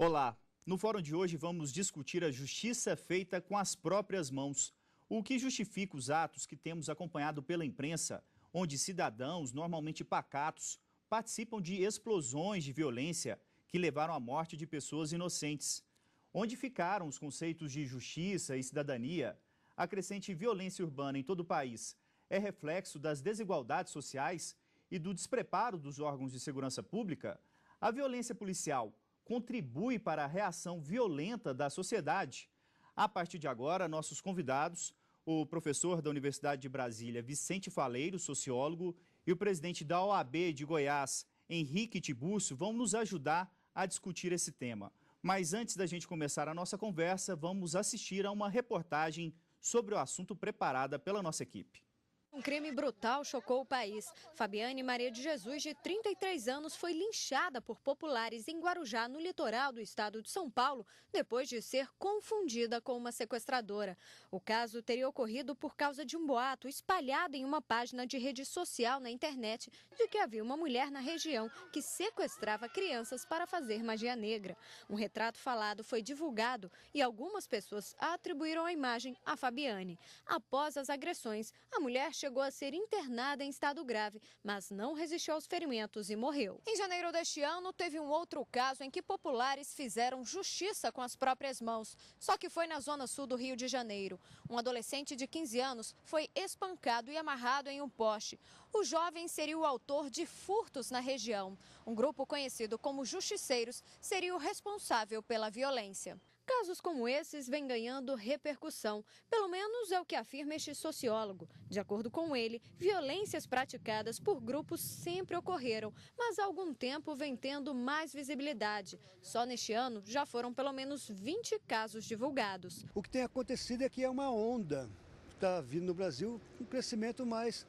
Olá! No fórum de hoje vamos discutir a justiça feita com as próprias mãos. O que justifica os atos que temos acompanhado pela imprensa, onde cidadãos, normalmente pacatos, participam de explosões de violência que levaram à morte de pessoas inocentes. Onde ficaram os conceitos de justiça e cidadania? A crescente violência urbana em todo o país é reflexo das desigualdades sociais e do despreparo dos órgãos de segurança pública? A violência policial contribui para a reação violenta da sociedade? A partir de agora, nossos convidados, o professor da Universidade de Brasília, Vicente Faleiro, sociólogo, e o presidente da OAB de Goiás, Henrique Tiburcio, vão nos ajudar a discutir esse tema. Mas antes da gente começar a nossa conversa, vamos assistir a uma reportagem sobre o assunto preparada pela nossa equipe. Um crime brutal chocou o país. Fabiane Maria de Jesus, de 33 anos, foi linchada por populares em Guarujá, no litoral do estado de São Paulo, depois de ser confundida com uma sequestradora. O caso teria ocorrido por causa de um boato espalhado em uma página de rede social na internet de que havia uma mulher na região que sequestrava crianças para fazer magia negra. Um retrato falado foi divulgado e algumas pessoas atribuíram a imagem a Fabiane. Após as agressões, a mulher chegou a ser internada em estado grave, mas não resistiu aos ferimentos e morreu. Em janeiro deste ano, teve um outro caso em que populares fizeram justiça com as próprias mãos, só que foi na zona sul do Rio de Janeiro. Um adolescente de 15 anos foi espancado e amarrado em um poste. O jovem seria o autor de furtos na região. Um grupo conhecido como justiceiros seria o responsável pela violência. Casos como esses vêm ganhando repercussão, pelo menos é o que afirma este sociólogo. De acordo com ele, violências praticadas por grupos sempre ocorreram, mas há algum tempo vem tendo mais visibilidade. Só neste ano já foram pelo menos 20 casos divulgados. O que tem acontecido é que é uma onda que está vindo no Brasil, um crescimento mais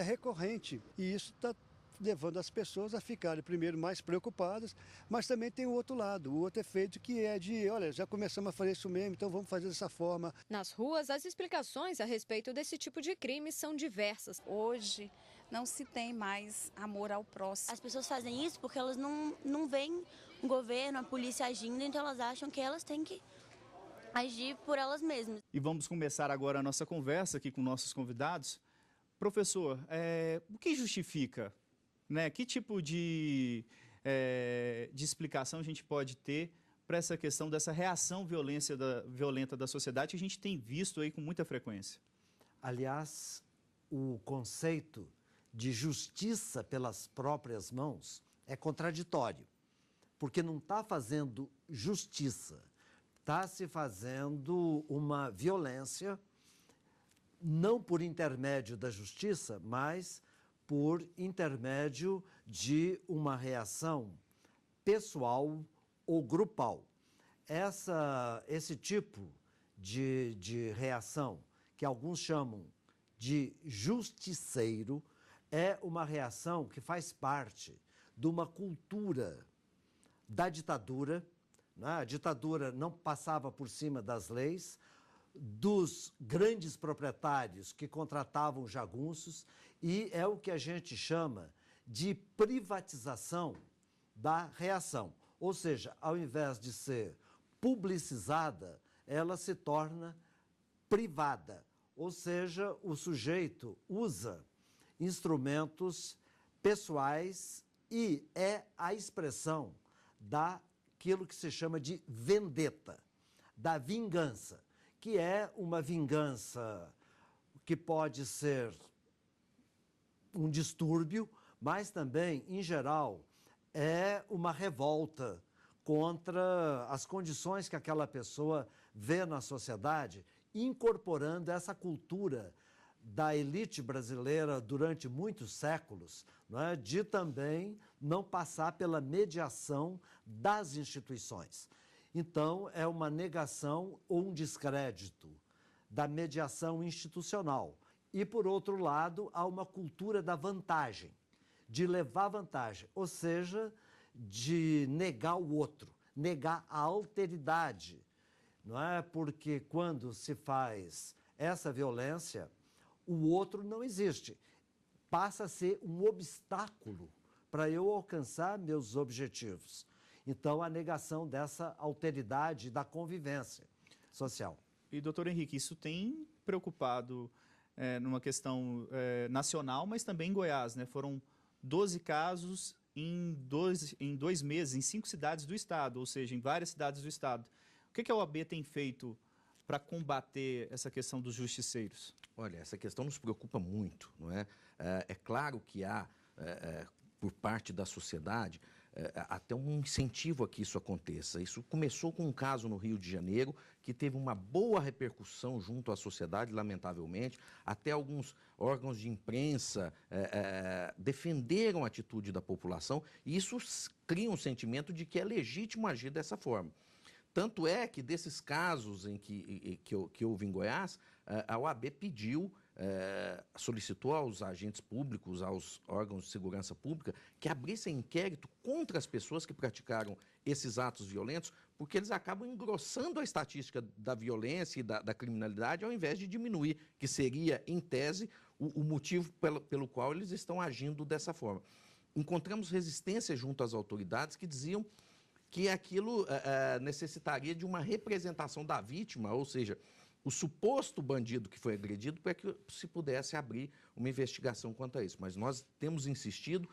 recorrente, e isso está levando as pessoas a ficarem, primeiro, mais preocupadas, mas também tem o outro lado, o outro efeito que é de, olha, já começamos a fazer isso mesmo, então vamos fazer dessa forma. Nas ruas, as explicações a respeito desse tipo de crime são diversas. Hoje não se tem mais amor ao próximo. As pessoas fazem isso porque elas não veem o governo, a polícia agindo, então elas acham que elas têm que agir por elas mesmas. E vamos começar agora a nossa conversa aqui com nossos convidados. Professor, o que justifica? Que tipo de explicação a gente pode ter para essa questão dessa reação violenta da sociedade que a gente tem visto aí com muita frequência? Aliás, o conceito de justiça pelas próprias mãos é contraditório, porque não está fazendo justiça, está se fazendo uma violência, não por intermédio da justiça, mas por intermédio de uma reação pessoal ou grupal. Esse tipo de reação, que alguns chamam de justiceiro, é uma reação que faz parte de uma cultura da ditadura. A ditadura não passava por cima das leis, dos grandes proprietários que contratavam jagunços, e é o que a gente chama de privatização da reação. Ou seja, ao invés de ser publicizada, ela se torna privada. Ou seja, o sujeito usa instrumentos pessoais e é a expressão daquilo que se chama de vendetta, da vingança, que é uma vingança que pode ser um distúrbio, mas também, em geral, é uma revolta contra as condições que aquela pessoa vê na sociedade, incorporando essa cultura da elite brasileira durante muitos séculos, de também não passar pela mediação das instituições. Então, é uma negação ou um descrédito da mediação institucional. E, por outro lado, há uma cultura da vantagem, de levar vantagem, ou seja, de negar o outro, negar a alteridade. Porque quando se faz essa violência, o outro não existe. Passa a ser um obstáculo para eu alcançar meus objetivos. Então, a negação dessa alteridade da convivência social. E, doutor Henrique, isso tem preocupado numa questão nacional, mas também em Goiás, né? Foram 12 casos em 2 meses, em 5 cidades do estado, ou seja, em várias cidades do estado. O que a OAB tem feito para combater essa questão dos justiceiros? Olha, essa questão nos preocupa muito, não é? É claro que há, por parte da sociedade, até um incentivo a que isso aconteça. Isso começou com um caso no Rio de Janeiro, que teve uma boa repercussão junto à sociedade, lamentavelmente. Até alguns órgãos de imprensa defenderam a atitude da população, e isso cria um sentimento de que é legítimo agir dessa forma. Tanto é que desses casos em que houve em Goiás, a OAB pediu, solicitou aos agentes públicos, aos órgãos de segurança pública, que abrissem inquérito contra as pessoas que praticaram esses atos violentos, porque eles acabam engrossando a estatística da violência e da criminalidade, ao invés de diminuir, que seria, em tese, o motivo pelo qual eles estão agindo dessa forma. Encontramos resistência junto às autoridades que diziam que aquilo necessitaria de uma representação da vítima, ou seja, o suposto bandido que foi agredido, para que se pudesse abrir uma investigação quanto a isso. Mas nós temos insistido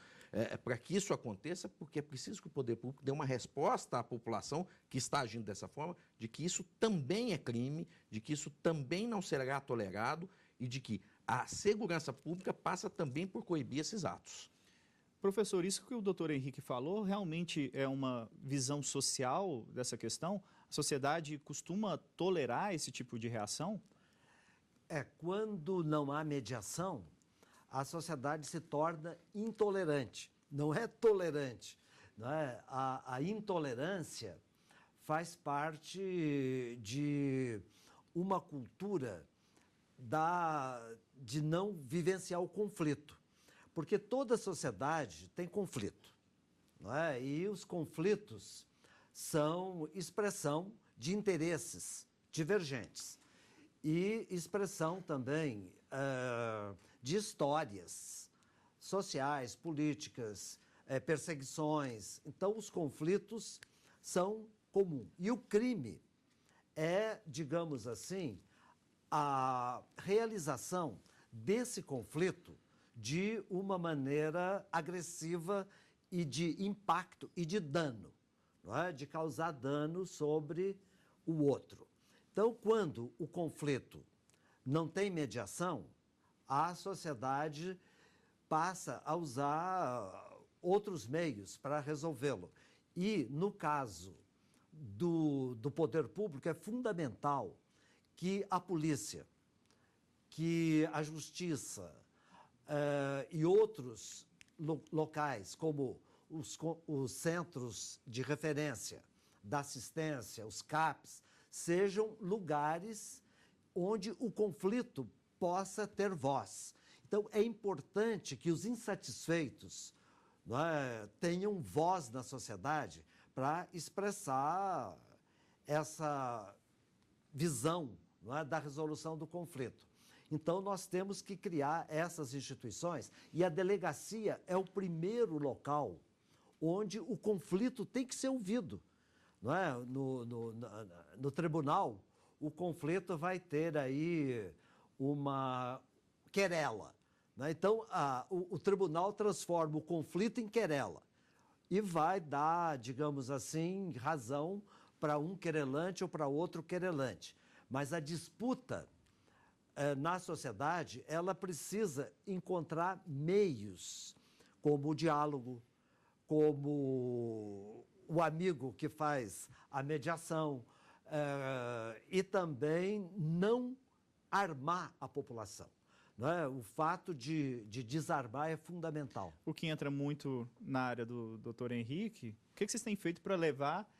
para que isso aconteça, porque é preciso que o poder público dê uma resposta à população que está agindo dessa forma, de que isso também é crime, de que isso também não será tolerado e de que a segurança pública passa também por coibir esses atos. Professor, isso que o doutor Henrique falou realmente é uma visão social dessa questão? A sociedade costuma tolerar esse tipo de reação? Quando não há mediação, a sociedade se torna intolerante, não é tolerante. Não é? A intolerância faz parte de uma cultura de não vivenciar o conflito. Porque toda sociedade tem conflito, não é? E os conflitos são expressão de interesses divergentes e expressão também de histórias sociais, políticas, perseguições. Então, os conflitos são comuns. E o crime é, digamos assim, a realização desse conflito de uma maneira agressiva e de impacto e de dano, não é? De causar dano sobre o outro. Então, quando o conflito não tem mediação, a sociedade passa a usar outros meios para resolvê-lo. E, no caso do poder público, é fundamental que a polícia, que a justiça, e outros locais, como os centros de referência da assistência, os CAPs, sejam lugares onde o conflito possa ter voz. Então, é importante que os insatisfeitos, não é, tenham voz na sociedade para expressar essa visão, não é, da resolução do conflito. Então, nós temos que criar essas instituições e a delegacia é o primeiro local onde o conflito tem que ser ouvido. Não é? No tribunal, o conflito vai ter aí uma querela. Né? Então, o tribunal transforma o conflito em querela e vai dar, digamos assim, razão para um querelante ou para outro querelante. Mas a disputa na sociedade, ela precisa encontrar meios, como o diálogo, como o amigo que faz a mediação, e também não armar a população. Não é? O fato de desarmar é fundamental. O que entra muito na área do doutor Henrique, o que vocês têm feito para levar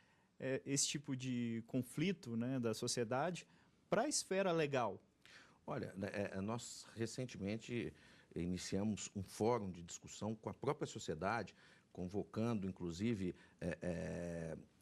esse tipo de conflito, né, da sociedade para a esfera legal? Olha, nós recentemente iniciamos um fórum de discussão com a própria sociedade, convocando, inclusive,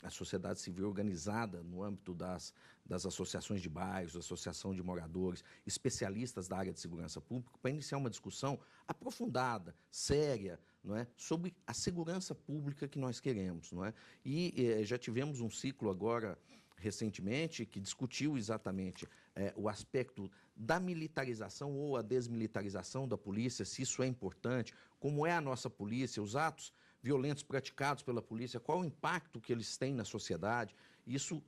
a sociedade civil organizada no âmbito das associações de bairros, associação de moradores, especialistas da área de segurança pública, para iniciar uma discussão aprofundada, séria, não é, sobre a segurança pública que nós queremos. Não é? E já tivemos um ciclo agora, recentemente, que discutiu exatamente o aspecto da militarização ou a desmilitarização da polícia, se isso é importante, como é a nossa polícia, os atos violentos praticados pela polícia, qual o impacto que eles têm na sociedade. Isso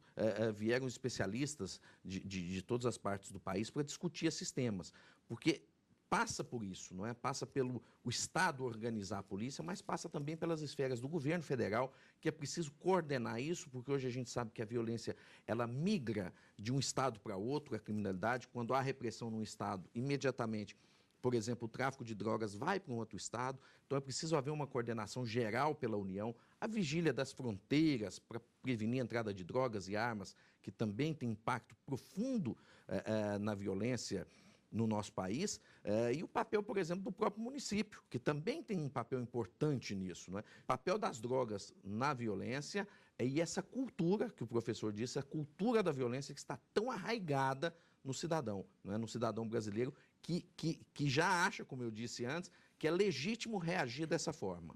vieram especialistas de todas as partes do país para discutir esses temas, porque passa por isso, não é? Passa pelo o Estado organizar a polícia, mas passa também pelas esferas do governo federal, que é preciso coordenar isso, porque hoje a gente sabe que a violência ela migra de um Estado para outro, a criminalidade, quando há repressão num Estado, imediatamente, por exemplo, o tráfico de drogas vai para um outro Estado, então é preciso haver uma coordenação geral pela União, a vigília das fronteiras para prevenir a entrada de drogas e armas, que também tem impacto profundo na violência no nosso país, e o papel, por exemplo, do próprio município, que também tem um papel importante nisso. Não é? O papel das drogas na violência e essa cultura, que o professor disse, a cultura da violência que está tão arraigada no cidadão, não é? No cidadão brasileiro, que já acha, como eu disse antes, que é legítimo reagir dessa forma.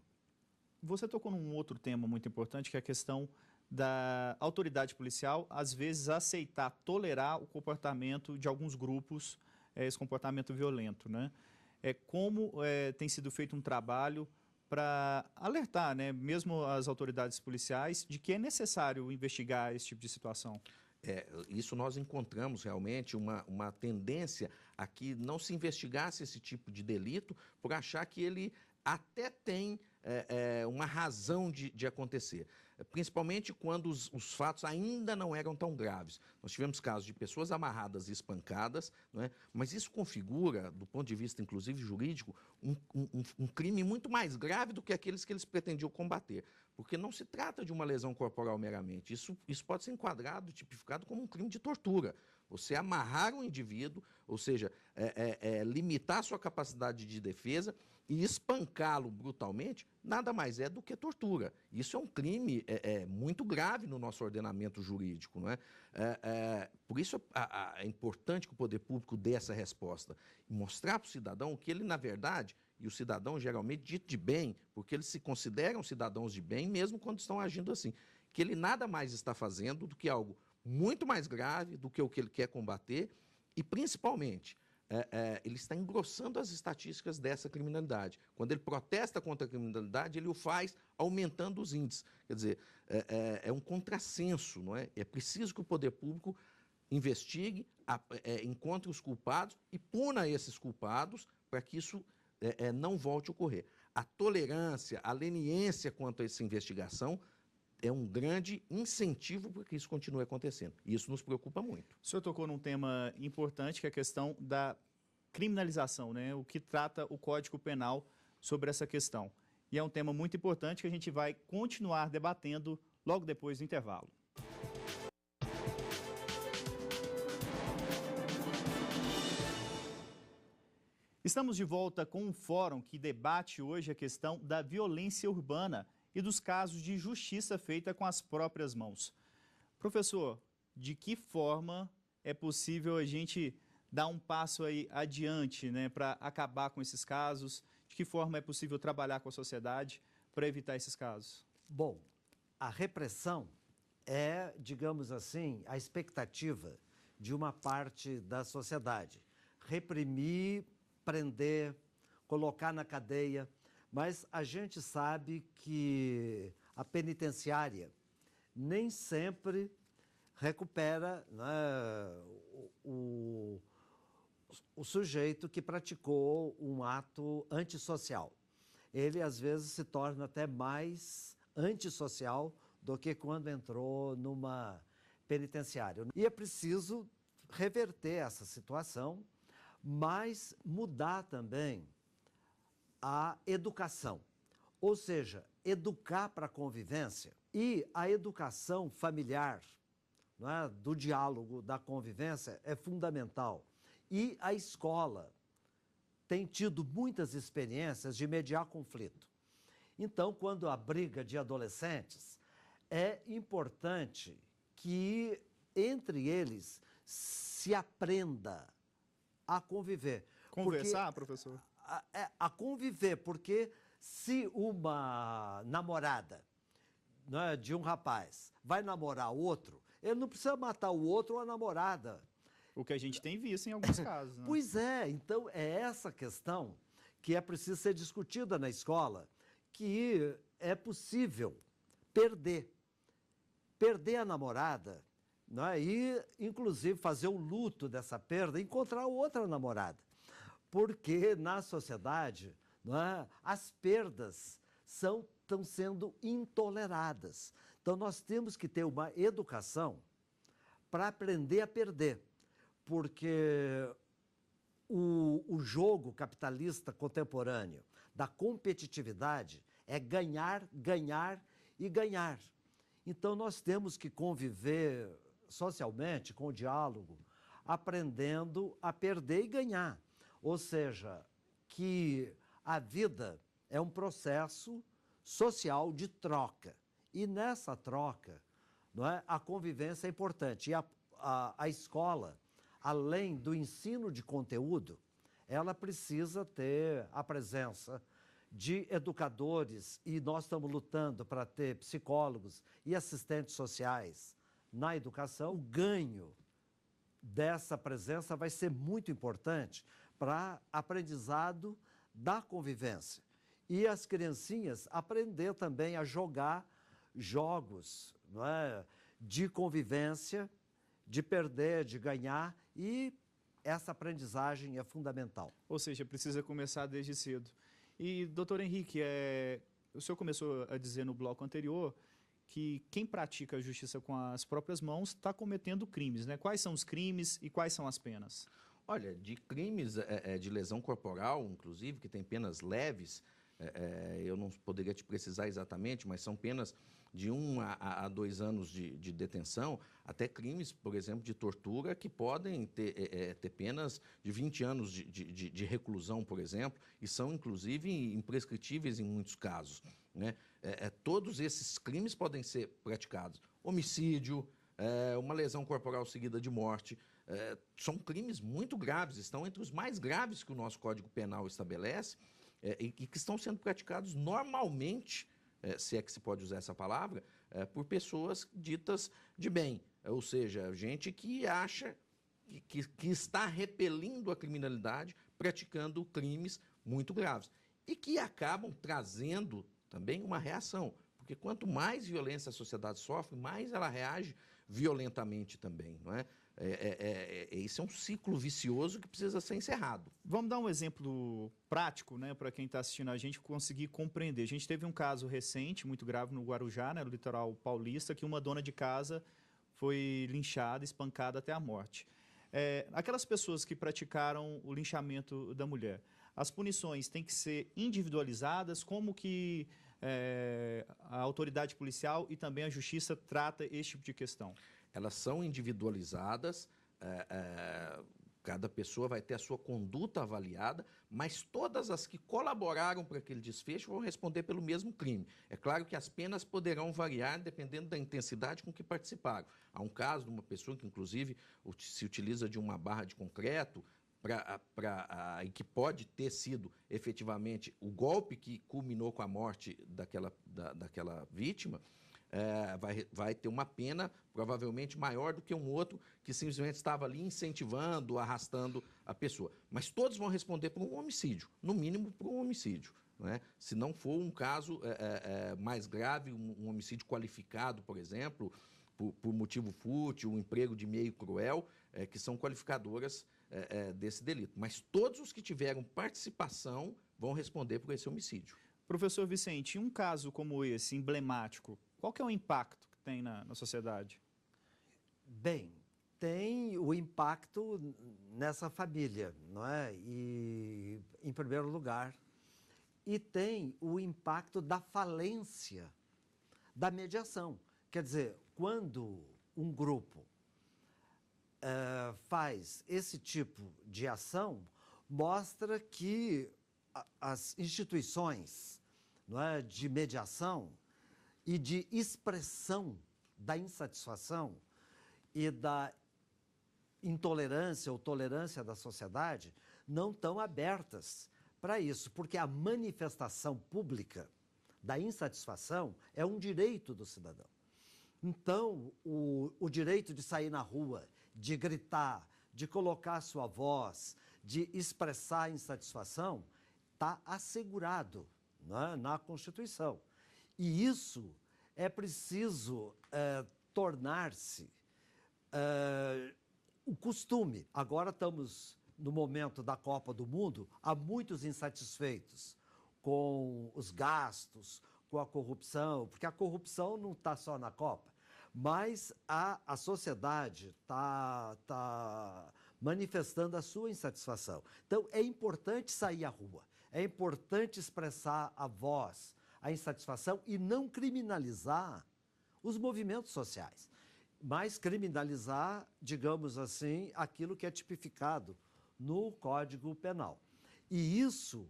Você tocou num outro tema muito importante, que é a questão da autoridade policial, às vezes aceitar, tolerar o comportamento de alguns grupos, esse comportamento violento, né? Como tem sido feito um trabalho para alertar, né, mesmo as autoridades policiais, de que é necessário investigar esse tipo de situação? Isso nós encontramos realmente uma tendência a que não se investigasse esse tipo de delito por achar que ele até tem uma razão de acontecer, principalmente quando os fatos ainda não eram tão graves. Nós tivemos casos de pessoas amarradas e espancadas, não é? Mas isso configura, do ponto de vista inclusive jurídico, um crime muito mais grave do que aqueles que eles pretendiam combater, porque não se trata de uma lesão corporal meramente, isso pode ser enquadrado, tipificado como um crime de tortura. Você amarrar um indivíduo, ou seja, limitar sua capacidade de defesa e espancá-lo brutalmente, nada mais é do que tortura. Isso é um crime muito grave no nosso ordenamento jurídico. Não é? Por isso é importante que o poder público dê essa resposta e mostrar para o cidadão que ele, na verdade, e o cidadão geralmente dito de bem, porque eles se consideram cidadãos de bem, mesmo quando estão agindo assim, que ele nada mais está fazendo do que algo muito mais grave do que o que ele quer combater e, principalmente, ele está engrossando as estatísticas dessa criminalidade. Quando ele protesta contra a criminalidade, ele o faz aumentando os índices. Quer dizer, é um contrassenso, não é? É preciso que o poder público investigue, encontre os culpados e puna esses culpados para que isso não volte a ocorrer. A tolerância, a leniência quanto a essa investigação é um grande incentivo para que isso continue acontecendo. E isso nos preocupa muito. O senhor tocou num tema importante, que é a questão da criminalização, né? O que trata o Código Penal sobre essa questão. E é um tema muito importante que a gente vai continuar debatendo logo depois do intervalo. Estamos de volta com um fórum que debate hoje a questão da violência urbana e dos casos de justiça feita com as próprias mãos. Professor, de que forma é possível a gente dar um passo aí adiante, né, para acabar com esses casos? De que forma é possível trabalhar com a sociedade para evitar esses casos? Bom, a repressão é, digamos assim, a expectativa de uma parte da sociedade. Reprimir, prender, colocar na cadeia. Mas a gente sabe que a penitenciária nem sempre recupera, né, o sujeito que praticou um ato antissocial. Ele, às vezes, se torna até mais antissocial do que quando entrou numa penitenciária. E é preciso reverter essa situação, mas mudar também a educação, ou seja, educar para a convivência. E a educação familiar, não é, do diálogo, da convivência, é fundamental. E a escola tem tido muitas experiências de mediar conflito. Então, quando há briga de adolescentes, é importante que entre eles se aprenda a conviver. Conversar, professor? A conviver, porque Se uma namorada, né, de um rapaz vai namorar outro, ele não precisa matar o outro ou a namorada. O que a gente tem visto em alguns casos, né? Pois é, então é essa questão que é preciso ser discutida na escola, que é possível perder a namorada, né, e, inclusive, fazer o luto dessa perda e encontrar outra namorada. Porque na sociedade, né, as perdas estão sendo intoleradas. Então, nós temos que ter uma educação para aprender a perder. Porque o jogo capitalista contemporâneo da competitividade é ganhar, ganhar e ganhar. Então, nós temos que conviver socialmente com o diálogo, aprendendo a perder e ganhar. Ou seja, que a vida é um processo social de troca. E nessa troca, não é, a convivência é importante. E a escola, além do ensino de conteúdo, ela precisa ter a presença de educadores, e nós estamos lutando para ter psicólogos e assistentes sociais na educação. O ganho dessa presença vai ser muito importante para aprendizado da convivência. E as criancinhas aprender também a jogar jogos, não é, de convivência, de perder, de ganhar, e essa aprendizagem é fundamental. Ou seja, precisa começar desde cedo. E, doutor Henrique, o senhor começou a dizer no bloco anterior que quem pratica a justiça com as próprias mãos está cometendo crimes, né? Quais são os crimes e quais são as penas? Olha, de crimes de lesão corporal, inclusive, que tem penas leves, eu não poderia te precisar exatamente, mas são penas de 1 a 2 anos de detenção, até crimes, por exemplo, de tortura, que podem ter penas de 20 anos de reclusão, por exemplo, e são, inclusive, imprescritíveis em muitos casos, né? Todos esses crimes podem ser praticados. Homicídio, uma lesão corporal seguida de morte, são crimes muito graves, estão entre os mais graves que o nosso Código Penal estabelece, e que estão sendo praticados normalmente, se é que se pode usar essa palavra, por pessoas ditas de bem, ou seja, gente que acha que está repelindo a criminalidade, praticando crimes muito graves, e que acabam trazendo também uma reação, porque quanto mais violência a sociedade sofre, mais ela reage violentamente também, não é? Esse é um ciclo vicioso que precisa ser encerrado. Vamos dar um exemplo prático, né, para quem está assistindo a gente conseguir compreender. A gente teve um caso recente, muito grave, no Guarujá, né, no litoral paulista, que uma dona de casa foi linchada, espancada até a morte. Aquelas pessoas que praticaram o linchamento da mulher, as punições têm que ser individualizadas? Como que a autoridade policial e também a justiça trata esse tipo de questão? Elas são individualizadas, cada pessoa vai ter a sua conduta avaliada, mas todas as que colaboraram para aquele desfecho vão responder pelo mesmo crime. É claro que as penas poderão variar dependendo da intensidade com que participaram. Há um caso de uma pessoa que, inclusive, se utiliza de uma barra de concreto e que pode ter sido efetivamente o golpe que culminou com a morte daquela vítima. Vai ter uma pena provavelmente maior do que um outro que simplesmente estava ali incentivando, arrastando a pessoa. Mas todos vão responder por um homicídio, no mínimo por um homicídio, né? Se não for um caso mais grave, um homicídio qualificado, por exemplo, por motivo fútil, um emprego de meio cruel, que são qualificadoras desse delito. Mas todos os que tiveram participação vão responder por esse homicídio. Professor Vicente, um caso como esse, emblemático, qual que é o impacto que tem na sociedade? Bem, tem o impacto nessa família, não é? E, em primeiro lugar, e tem o impacto da falência da mediação. Quer dizer, quando um grupo faz esse tipo de ação, mostra que as instituições, não é, de mediação e de expressão da insatisfação e da intolerância ou tolerância da sociedade não estão abertas para isso, porque a manifestação pública da insatisfação é um direito do cidadão. Então, o direito de sair na rua, de gritar, de colocar sua voz, de expressar a insatisfação, está assegurado, né, na Constituição. E isso é preciso tornar-se o costume. Agora estamos no momento da Copa do Mundo, há muitos insatisfeitos com os gastos, com a corrupção, porque a corrupção não está só na Copa, mas a sociedade está manifestando a sua insatisfação. Então, é importante sair à rua, é importante expressar a voz, a insatisfação e não criminalizar os movimentos sociais, mas criminalizar, digamos assim, aquilo que é tipificado no Código Penal. E isso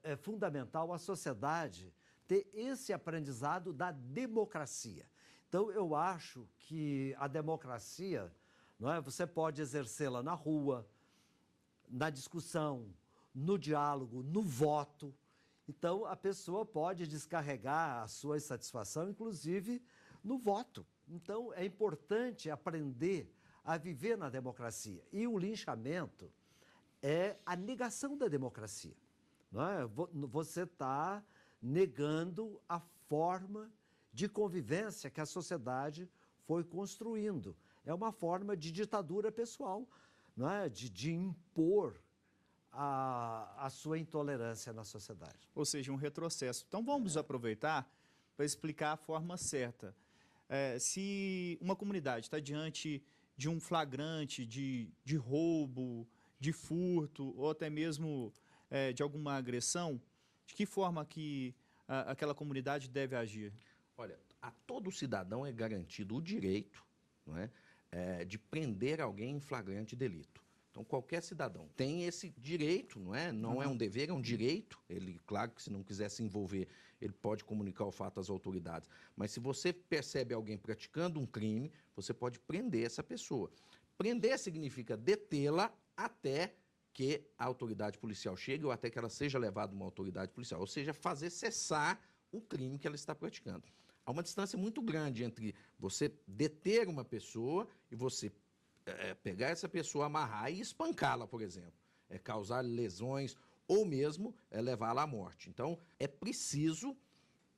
é fundamental a sociedade ter esse aprendizado da democracia. Então, eu acho que a democracia, não é, você pode exercê-la na rua, na discussão, no diálogo, no voto. Então, a pessoa pode descarregar a sua insatisfação, inclusive, no voto. Então, é importante aprender a viver na democracia. E o linchamento é a negação da democracia. Não é? Você está negando a forma de convivência que a sociedade foi construindo. É uma forma de ditadura pessoal, não é? De impor a sua intolerância na sociedade. Ou seja, um retrocesso. Então vamos aproveitar para explicar a forma certa. Se uma comunidade está diante de um flagrante de roubo, de furto ou até mesmo de alguma agressão, de que forma que aquela comunidade deve agir? Olha, a todo cidadão é garantido o direito, não é, de prender alguém em flagrante delito. Então, qualquer cidadão tem esse direito, não é? Não é um dever, é um direito. Ele, claro que se não quiser se envolver, ele pode comunicar o fato às autoridades. Mas se você percebe alguém praticando um crime, você pode prender essa pessoa. Prender significa detê-la até que a autoridade policial chegue ou até que ela seja levada a uma autoridade policial. Ou seja, fazer cessar o crime que ela está praticando. Há uma distância muito grande entre você deter uma pessoa e você pegar essa pessoa, amarrar e espancá-la, por exemplo. Causar lesões ou mesmo levá-la à morte. Então, é preciso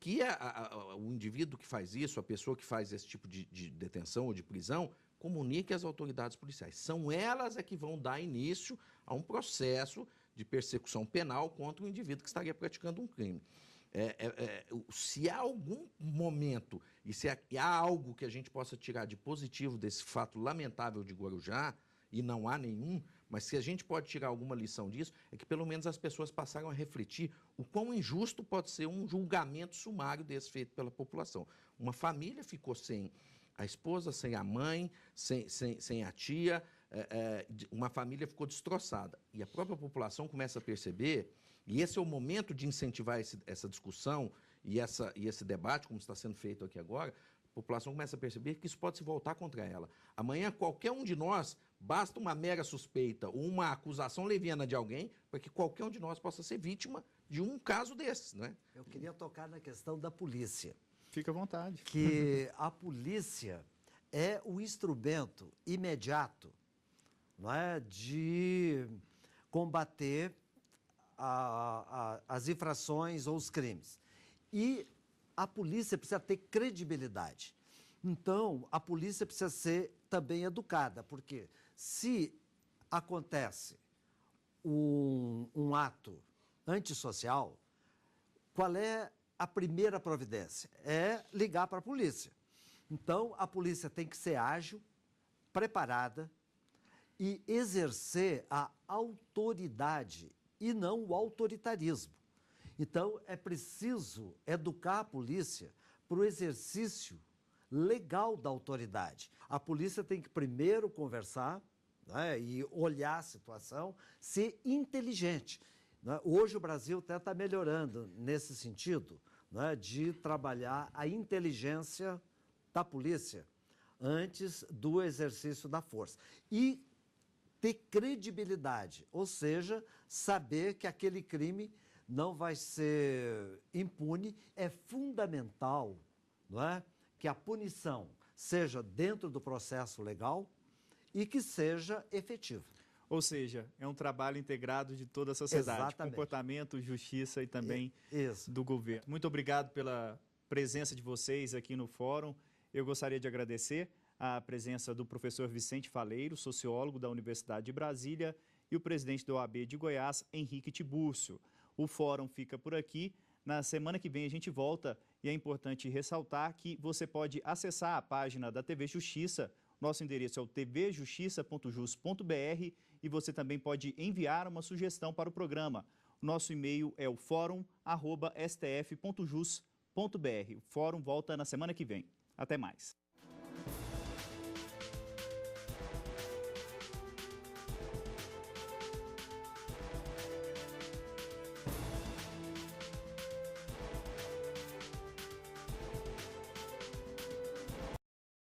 que o indivíduo que faz isso, a pessoa que faz esse tipo de detenção ou de prisão, comunique às autoridades policiais. São elas que vão dar início a um processo de persecução penal contra o indivíduo que estaria praticando um crime. Se há algum momento e se há algo que a gente possa tirar de positivo desse fato lamentável de Guarujá, e não há nenhum, mas se a gente pode tirar alguma lição disso, é que pelo menos as pessoas passaram a refletir o quão injusto pode ser um julgamento sumário desse feito pela população. Uma família ficou sem a esposa, sem a mãe, sem a tia, uma família ficou destroçada. E a própria população começa a perceber, e esse é o momento de incentivar essa discussão e esse debate, como está sendo feito aqui agora, a população começa a perceber que isso pode se voltar contra ela. Amanhã, qualquer um de nós, basta uma mera suspeita ou uma acusação leviana de alguém para que qualquer um de nós possa ser vítima de um caso desses, né? Eu queria tocar na questão da polícia. Fica à vontade. Que a polícia é o instrumento imediato, não é, de combater as infrações ou os crimes. E a polícia precisa ter credibilidade. Então, a polícia precisa ser também educada, porque se acontece um ato antissocial, qual é a primeira providência? É ligar para a polícia. Então, a polícia tem que ser ágil, preparada e exercer a autoridade e não o autoritarismo. Então, é preciso educar a polícia para o exercício legal da autoridade. A polícia tem que primeiro conversar, né, e olhar a situação, ser inteligente. Né? Hoje o Brasil até está melhorando nesse sentido, né, de trabalhar a inteligência da polícia antes do exercício da força. E ter credibilidade, ou seja, saber que aquele crime não vai ser impune. É fundamental, não é, que a punição seja dentro do processo legal e que seja efetiva. Ou seja, é um trabalho integrado de toda a sociedade. Exatamente. Comportamento, justiça e também Isso. do governo. Muito obrigado pela presença de vocês aqui no fórum. Eu gostaria de agradecer a presença do professor Vicente Faleiro, sociólogo da Universidade de Brasília, e o presidente da OAB de Goiás, Henrique Tibúrcio. O fórum fica por aqui. Na semana que vem a gente volta e é importante ressaltar que você pode acessar a página da TV Justiça. Nosso endereço é o tvjustiça.jus.br e você também pode enviar uma sugestão para o programa. Nosso e-mail é o forum@stf.jus.br. O fórum volta na semana que vem. Até mais.